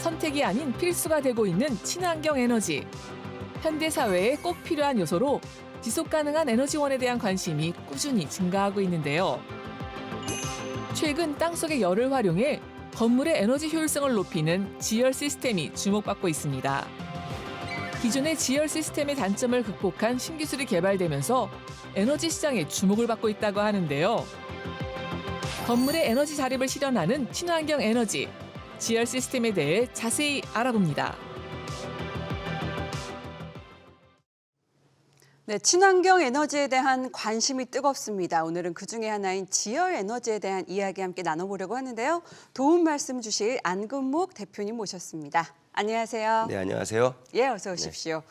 선택이 아닌 필수가 되고 있는 친환경 에너지. 현대 사회에 꼭 필요한 요소로 지속 가능한 에너지원에 대한 관심이 꾸준히 증가하고 있는데요. 최근 땅속의 열을 활용해 건물의 에너지 효율성을 높이는 지열 시스템이 주목받고 있습니다. 기존의 지열 시스템의 단점을 극복한 신기술이 개발되면서 에너지 시장에 주목을 받고 있다고 하는데요. 건물의 에너지 자립을 실현하는 친환경 에너지, 지열 시스템에 대해 자세히 알아봅니다. 네, 친환경 에너지에 대한 관심이 뜨겁습니다. 오늘은 그중에 하나인 지열 에너지에 대한 이야기 함께 나눠보려고 하는데요. 도움 말씀 주실 안근목 대표님 모셨습니다. 안녕하세요. 네, 안녕하세요. 예, 어서 오십시오.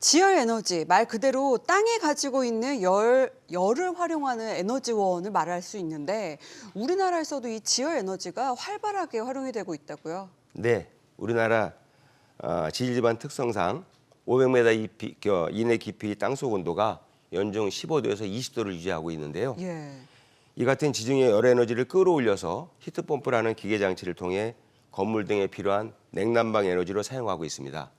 지열 에너지, 말 그대로 땅이 가지고 있는 열을 활용하는 에너지원을 말할 수 있는데 우리나라에서도 이 지열 에너지가 활발하게 활용이 되고 있다고요? 네, 우리나라 지질지반 특성상 500m 이내 깊이 땅속 온도가 연중 15도에서 20도를 유지하고 있는데요. 예. 이 같은 지중해 열 에너지를 끌어올려서 히트펌프라는 기계 장치를 통해 건물 등에 필요한 냉난방 에너지로 사용하고 있습니다.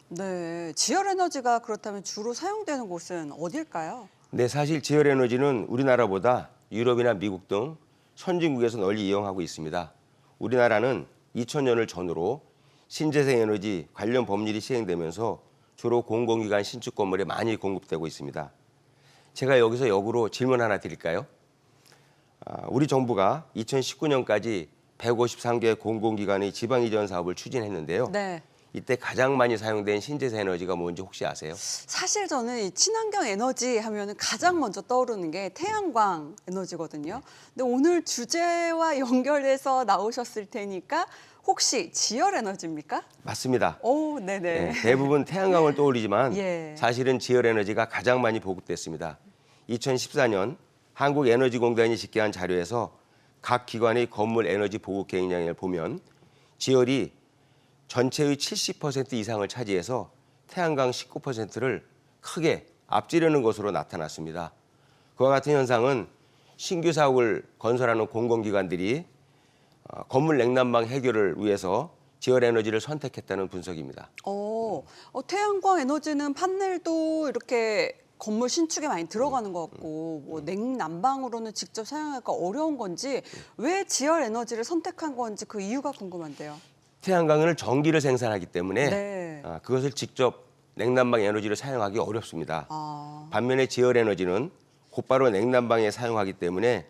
네, 지열 에너지가 그렇다면 주로 사용되는 곳은 어딜까요? 네, 사실 지열 에너지는 우리나라보다 유럽이나 미국 등 선진국에서 널리 이용하고 있습니다. 우리나라는 2000년을 전후로 신재생 에너지 관련 법률이 시행되면서 주로 공공기관 신축 건물에 많이 공급되고 있습니다. 제가 여기서 역으로 질문 하나 드릴까요? 우리 정부가 2019년까지 153개 공공기관의 지방 이전 사업을 추진했는데요. 네. 이때 가장 많이 사용된 신재생 에너지가 뭔지 혹시 아세요? 사실 저는 이 친환경 에너지 하면은 가장 먼저 떠오르는 게 태양광 에너지거든요. 근데 오늘 주제와 연결해서 나오셨을 테니까 혹시 지열 에너지입니까? 맞습니다. 오, 네네. 네, 대부분 태양광을 떠올리지만 예. 사실은 지열 에너지가 가장 많이 보급됐습니다. 2014년 한국에너지공단이 집계한 자료에서 각 기관의 건물 에너지 보급 계획량을 보면 지열이 전체의 70% 이상을 차지해서 태양광 19%를 크게 앞지르는 것으로 나타났습니다. 그와 같은 현상은 신규 사옥을 건설하는 공공기관들이 건물 냉난방 해결을 위해서 지열 에너지를 선택했다는 분석입니다. 태양광 에너지는 판넬도 이렇게 건물 신축에 많이 들어가는 것 같고 뭐 냉난방으로는 직접 사용하기가 어려운 건지 왜 지열 에너지를 선택한 건지 그 이유가 궁금한데요. 태양광을 전기를 생산하기 때문에 네. 그것을 직접 냉난방 에너지를 사용하기 어렵습니다. 아, 반면에 지열 에너지는 곧바로 냉난방에 사용하기 때문에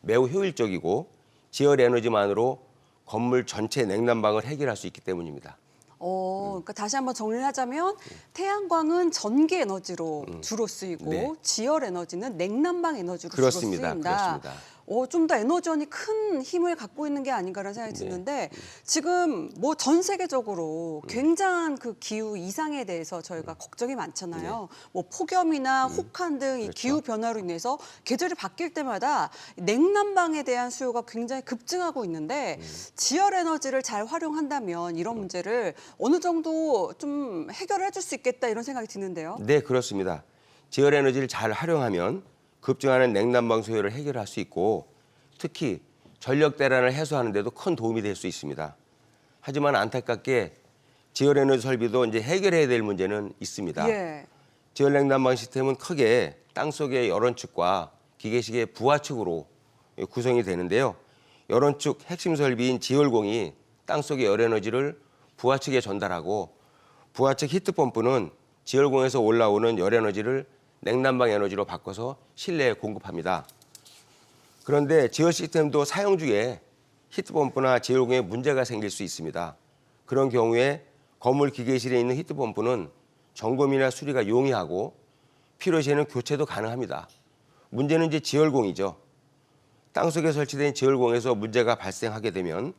매우 효율적이고 지열 에너지만으로 건물 전체 냉난방을 해결할 수 있기 때문입니다. 그러니까 다시 한번 정리를 하자면 태양광은 전기 에너지로 주로 쓰이고 네. 지열 에너지는 냉난방 에너지로 그렇습니다. 주로 쓰인다. 그렇습니다. 좀 더 에너지원이 큰 힘을 갖고 있는 게 아닌가라는 생각이 드는데 지금 뭐 전 세계적으로 굉장한 그 기후 이상에 대해서 저희가 걱정이 많잖아요. 뭐 폭염이나 혹한 등 이 그렇죠. 기후 변화로 인해서 계절이 바뀔 때마다 냉난방에 대한 수요가 굉장히 급증하고 있는데 지열 에너지를 잘 활용한다면 이런 문제를 어느 정도 좀 해결해 줄 수 있겠다 이런 생각이 드는데요. 네, 그렇습니다. 지열 에너지를 잘 활용하면 급증하는 냉난방 수요를 해결할 수 있고 특히 전력 대란을 해소하는 데도 큰 도움이 될 수 있습니다. 하지만 안타깝게 지열 에너지 설비도 이제 해결해야 될 문제는 있습니다. 예. 지열 냉난방 시스템은 크게 땅속의 열원축과 기계식의 부하축으로 구성이 되는데요. 열원축 핵심 설비인 지열공이 땅속의 열 에너지를 부하축에 전달하고 부하축 히트펌프는 지열공에서 올라오는 열 에너지를 냉난방 에너지로 바꿔서 실내에 공급합니다. 그런데 지열 시스템도 사용 중에 히트펌프나 지열공에 문제가 생길 수 있습니다. 그런 경우에 건물 기계실에 있는 히트펌프는 점검이나 수리가 용이하고 필요시에는 교체도 가능합니다. 문제는 이제 지열공이죠. 땅속에 설치된 지열공에서 문제가 발생하게 되면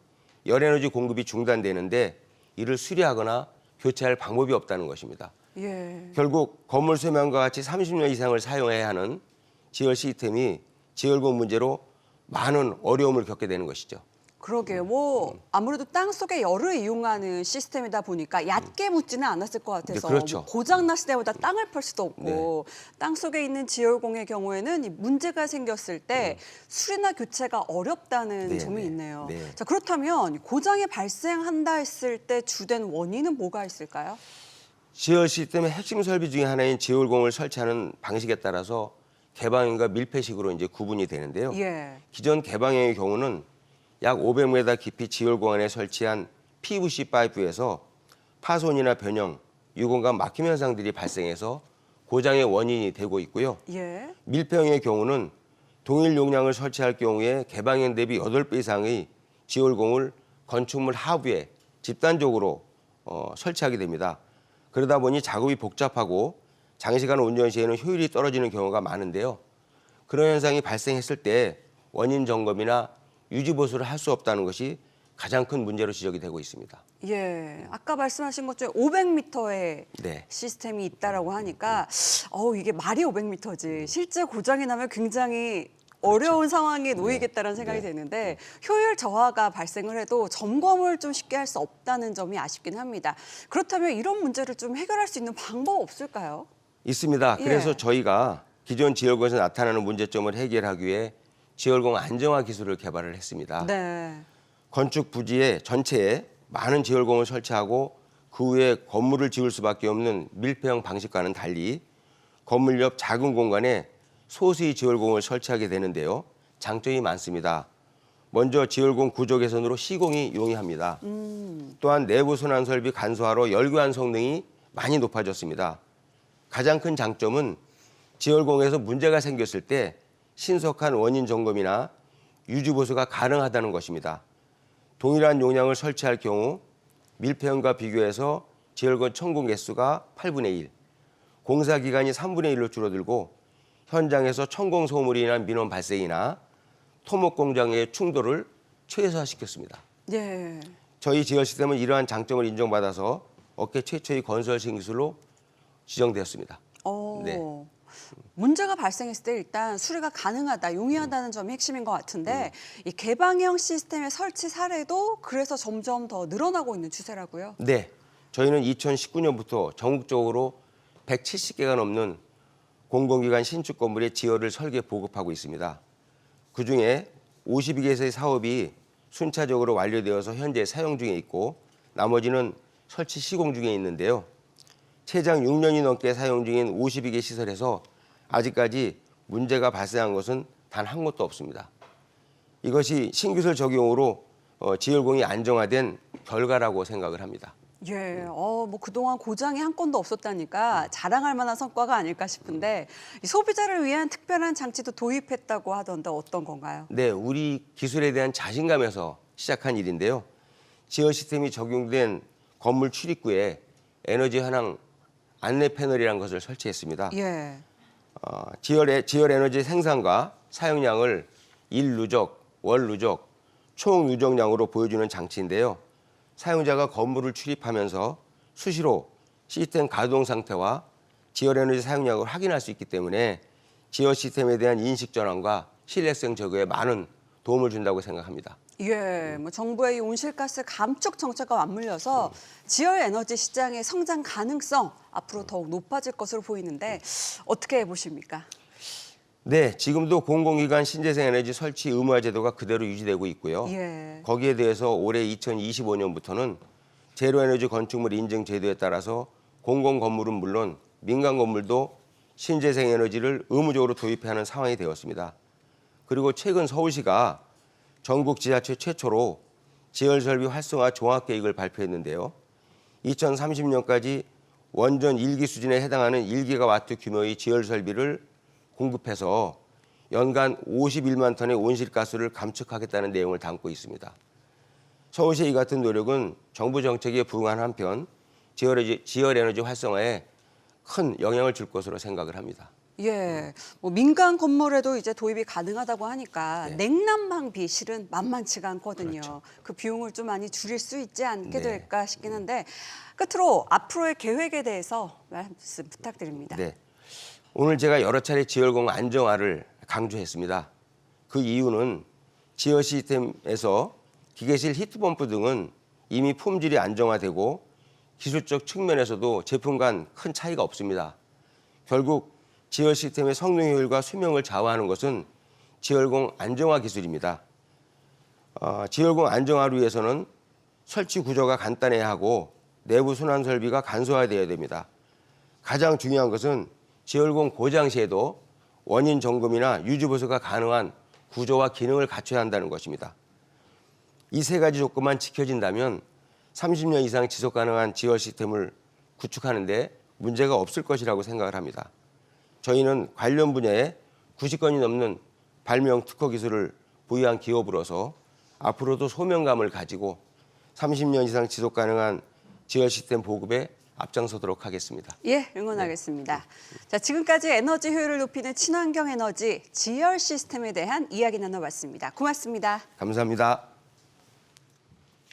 열에너지 공급이 중단되는데 이를 수리하거나 교체할 방법이 없다는 것입니다. 예. 결국 건물 수명과 같이 30년 이상을 사용해야 하는 지열 시스템이 지열공 문제로 많은 어려움을 겪게 되는 것이죠. 그러게요. 뭐 아무래도 땅 속의 열을 이용하는 시스템이다 보니까 얕게 묻지는 않았을 것 같아서 네, 그렇죠. 뭐 고장 났을 때마다 땅을 펼 수도 없고 땅 속에 있는 지열공의 경우에는 이 문제가 생겼을 때 수리나 교체가 어렵다는 네, 점이 네. 있네요. 네. 자, 그렇다면 고장이 발생한다 했을 때 주된 원인은 뭐가 있을까요? 지열 시스템의 핵심 설비 중에 하나인 지열공을 설치하는 방식에 따라서 개방형과 밀폐식으로 이제 구분이 되는데요. 예. 기존 개방형의 경우는 약 500m 깊이 지열공 안에 설치한 PVC 파이프에서 파손이나 변형, 유공간 막힘 현상들이 발생해서 고장의 원인이 되고 있고요. 예. 밀폐형의 경우는 동일 용량을 설치할 경우에 개방형 대비 8배 이상의 지열공을 건축물 하부에 집단적으로 설치하게 됩니다. 그러다 보니 작업이 복잡하고 장시간 운전 시에는 효율이 떨어지는 경우가 많은데요. 그런 현상이 발생했을 때 원인 점검이나 유지 보수를 할 수 없다는 것이 가장 큰 문제로 지적이 되고 있습니다. 예. 아까 말씀하신 것 중에 500m의 네. 시스템이 있다라고 하니까 이게 말이 500m지. 실제 고장이 나면 굉장히 어려운 상황에 놓이겠다는 생각이 되는데 효율 저하가 발생을 해도 점검을 좀 쉽게 할 수 없다는 점이 아쉽긴 합니다. 그렇다면 이런 문제를 좀 해결할 수 있는 방법 없을까요? 있습니다. 그래서 예. 저희가 기존 지열공에서 나타나는 문제점을 해결하기 위해 지열공 안정화 기술을 개발을 했습니다. 네. 건축 부지에 전체에 많은 지열공을 설치하고 그 후에 건물을 지을 수밖에 없는 밀폐형 방식과는 달리 건물 옆 작은 공간에 소수의 지열공을 설치하게 되는데요. 장점이 많습니다. 먼저 지열공 구조 개선으로 시공이 용이합니다. 또한 내부 순환 설비 간소화로 열교환 성능이 많이 높아졌습니다. 가장 큰 장점은 지열공에서 문제가 생겼을 때 신속한 원인 점검이나 유지 보수가 가능하다는 것입니다. 동일한 용량을 설치할 경우 밀폐형과 비교해서 지열공 천공 개수가 8분의 1, 공사 기간이 3분의 1로 줄어들고 현장에서 천공 소음으로 인한 민원 발생이나 토목 공장의 충돌을 최소화시켰습니다. 예. 저희 지열 시스템은 이러한 장점을 인정받아서 업계 최초의 건설 신기술로 지정되었습니다. 네. 문제가 발생했을 때 일단 수리가 가능하다, 용이하다는 점이 핵심인 것 같은데 이 개방형 시스템의 설치 사례도 그래서 점점 더 늘어나고 있는 추세라고요. 네, 저희는 2019년부터 전국적으로 170개가 넘는 공공기관 신축 건물의 지열을 설계 보급하고 있습니다. 그중에 52개의 사업이 순차적으로 완료되어서 현재 사용 중에 있고 나머지는 설치 시공 중에 있는데요. 최장 6년이 넘게 사용 중인 52개 시설에서 아직까지 문제가 발생한 것은 단 한 곳도 없습니다. 이것이 신기술 적용으로 지열공이 안정화된 결과라고 생각을 합니다. 예, 뭐 그동안 고장이 한 건도 없었다니까 자랑할 만한 성과가 아닐까 싶은데 이 소비자를 위한 특별한 장치도 도입했다고 하던데 어떤 건가요? 네, 우리 기술에 대한 자신감에서 시작한 일인데요. 지열 시스템이 적용된 건물 출입구에 에너지 현황 안내 패널이라는 것을 설치했습니다. 예. 지열 에너지 생산과 사용량을 일 누적, 월 누적, 총 누적량으로 보여주는 장치인데요. 사용자가 건물을 출입하면서 수시로 시스템 가동 상태와 지열 에너지 사용량을 확인할 수 있기 때문에 지열 시스템에 대한 인식 전환과 신뢰성 제고에 많은 도움을 준다고 생각합니다. 예, 뭐 정부의 이 온실가스 감축 정책과 맞물려서 지열 에너지 시장의 성장 가능성 앞으로 더욱 높아질 것으로 보이는데 어떻게 보십니까? 네, 지금도 공공기관 신재생 에너지 설치 의무화 제도가 그대로 유지되고 있고요. 예. 거기에 대해서 올해 2025년부터는 제로에너지 건축물 인증 제도에 따라서 공공 건물은 물론 민간 건물도 신재생 에너지를 의무적으로 도입해야 하는 상황이 되었습니다. 그리고 최근 서울시가 전국 지자체 최초로 지열 설비 활성화 종합 계획을 발표했는데요. 2030년까지 원전 1기 수준에 해당하는 1기가와트 규모의 지열 설비를 공급해서 연간 51만 톤의 온실가스를 감축하겠다는 내용을 담고 있습니다. 서울시의 이 같은 노력은 정부 정책에 부응한 한편 지열 에너지 활성화에 큰 영향을 줄 것으로 생각을 합니다. 예, 뭐 민간 건물에도 이제 도입이 가능하다고 하니까 냉난방비 실은 만만치가 않거든요. 그 비용을 좀 많이 줄일 수 있지 않게 네. 될까 싶긴 한데 끝으로 앞으로의 계획에 대해서 말씀 부탁드립니다. 네. 오늘 제가 여러 차례 지열공 안정화를 강조했습니다. 그 이유는 지열 시스템에서 기계실 히트펌프 등은 이미 품질이 안정화되고 기술적 측면에서도 제품 간 큰 차이가 없습니다. 결국 지열 시스템의 성능 효율과 수명을 좌우하는 것은 지열공 안정화 기술입니다. 지열공 안정화를 위해서는 설치 구조가 간단해야 하고 내부 순환 설비가 간소화되어야 됩니다. 가장 중요한 것은 지열공 고장 시에도 원인 점검이나 유지 보수가 가능한 구조와 기능을 갖춰야 한다는 것입니다. 이 세 가지 조건만 지켜진다면 30년 이상 지속 가능한 지열 시스템을 구축하는 데 문제가 없을 것이라고 생각을 합니다. 저희는 관련 분야에 90건이 넘는 발명 특허 기술을 보유한 기업으로서 앞으로도 소명감을 가지고 30년 이상 지속 가능한 지열 시스템 보급에 앞장서도록 하겠습니다. 예, 응원하겠습니다. 자, 지금까지 에너지 효율을 높이는 친환경 에너지 지열 시스템에 대한 이야기 나눠봤습니다. 고맙습니다. 감사합니다.